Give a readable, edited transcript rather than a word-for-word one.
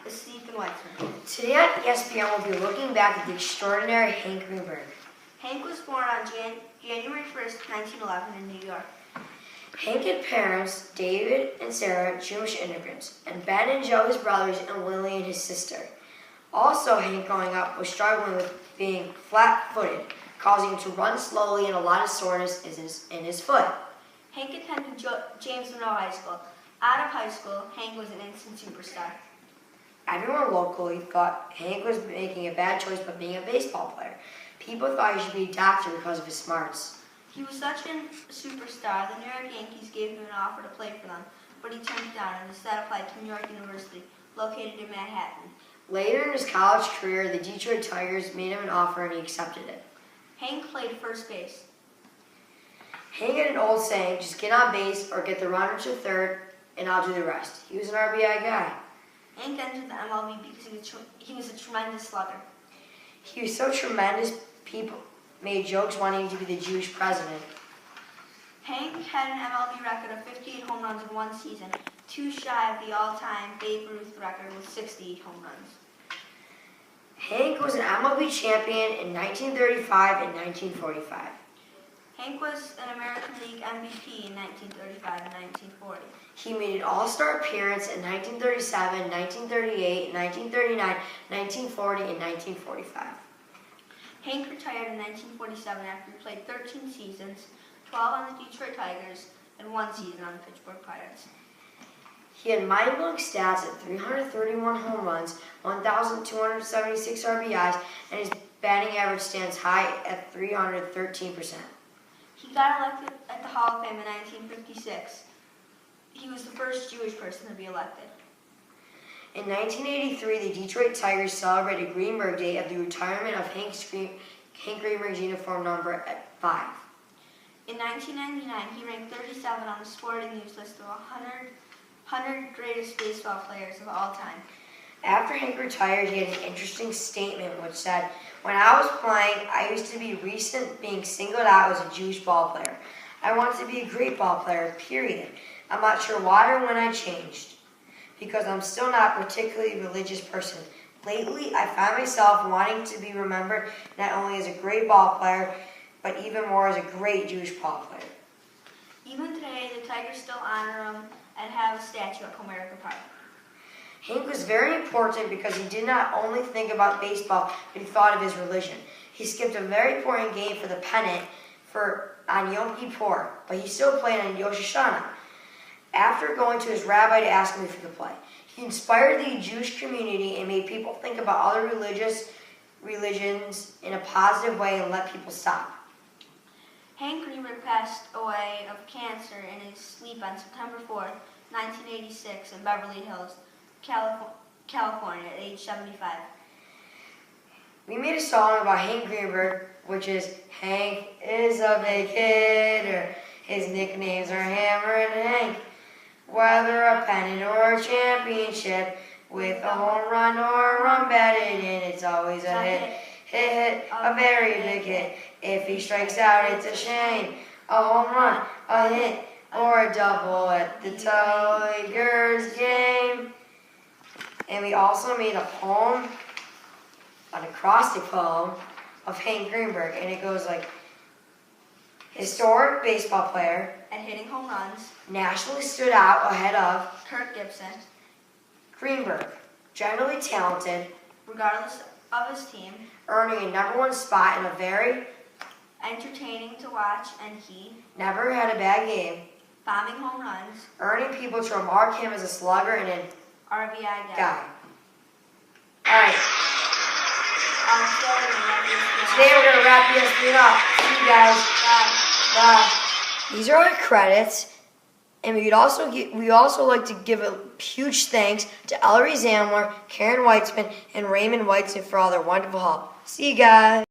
is Ethan Weitzman. Today on ESPN, we'll be looking back at the extraordinary Hank Greenberg. Hank was born on January 1st, 1911 in New York. Hank had parents, David and Sarah, Jewish immigrants, and Ben and Joe, his brothers, and Lily and his sister. Also, Hank growing up was struggling with being flat-footed, causing him to run slowly and a lot of soreness in his foot. Hank attended James Monroe High School. Out of high school, Hank was an instant superstar. Everyone locally thought Hank was making a bad choice by being a baseball player. People thought he should be a doctor because of his smarts. He was such a superstar, the New York Yankees gave him an offer to play for them, but he turned it down and instead applied to New York University, located in Manhattan. Later in his college career, the Detroit Tigers made him an offer and he accepted it. Hank played first base. Hank had an old saying, just get on base or get the runner to third and I'll do the rest. He was an RBI guy. Hank entered the MLB because he was a tremendous slugger. He was so tremendous, people made jokes wanting to be the Jewish president. Hank had an MLB record of 58 home runs in one season, too shy of the all-time Babe Ruth record with 68 home runs. Hank was an MLB champion in 1935 and 1945. Hank was an American League MVP in 1935 and 1940. He made an all-star appearance in 1937, 1938, 1939, 1940, and 1945. Hank retired in 1947 after he played 13 seasons, 12 on the Detroit Tigers, and 1 season on the Pittsburgh Pirates. He had mind-blowing stats at 331 home runs, 1,276 RBIs, and his batting average stands high at 313%. He got elected at the Hall of Fame in 1956. He was the first Jewish person to be elected. In 1983, the Detroit Tigers celebrated Greenberg Day at the retirement of Hank Greenberg's uniform number at 5. In 1999, he ranked 37 on the Sporting News list of 100 greatest baseball players of all time. After Hank retired, he had an interesting statement which said, "When I was playing, I used to be recent being singled out as a Jewish ball player. I wanted to be a great ball player, period. I'm not sure why or when I changed, because I'm still not a particularly religious person. Lately, I find myself wanting to be remembered not only as a great ball player, but even more as a great Jewish ball player." Even today, the Tigers still honor him and have a statue at Comerica Park. Hank was very important because he did not only think about baseball, but he thought of his religion. He skipped a very important game for the pennant on Yom Kippur, but he still played on Rosh Hashanah. After going to his rabbi to ask him if he could play, he inspired the Jewish community and made people think about other religions in a positive way and let people stop. Hank Greenberg passed away of cancer in his sleep on September 4th, 1986 in Beverly Hills, California at age 75. We made a song about Hank Greenberg, which is, Hank is a big hitter. His nicknames are Hammer and Hank. Whether a pennant or a championship, with a home run or a run batted in, it's always a hit, a very big hit. If he strikes out, it's a shame. A home run, a hit, or a double at the Tigers game. And we also made a poem, an acrostic poem of Hank Greenberg, and it goes like, historic baseball player, and hitting home runs, nationally stood out ahead of Kirk Gibson. Greenberg, generally talented, regardless of his team, earning a #1 spot in a very entertaining to watch, and he never had a bad game, bombing home runs, earning people to remark him as a slugger and an RBI guy. All right. Today we're going to wrap ESPN up. See you guys. Bye. These are our credits. And we also like to give a huge thanks to Ellery Zandler, Karen Weitzman, and Raymond Weitzman for all their wonderful help. See you guys.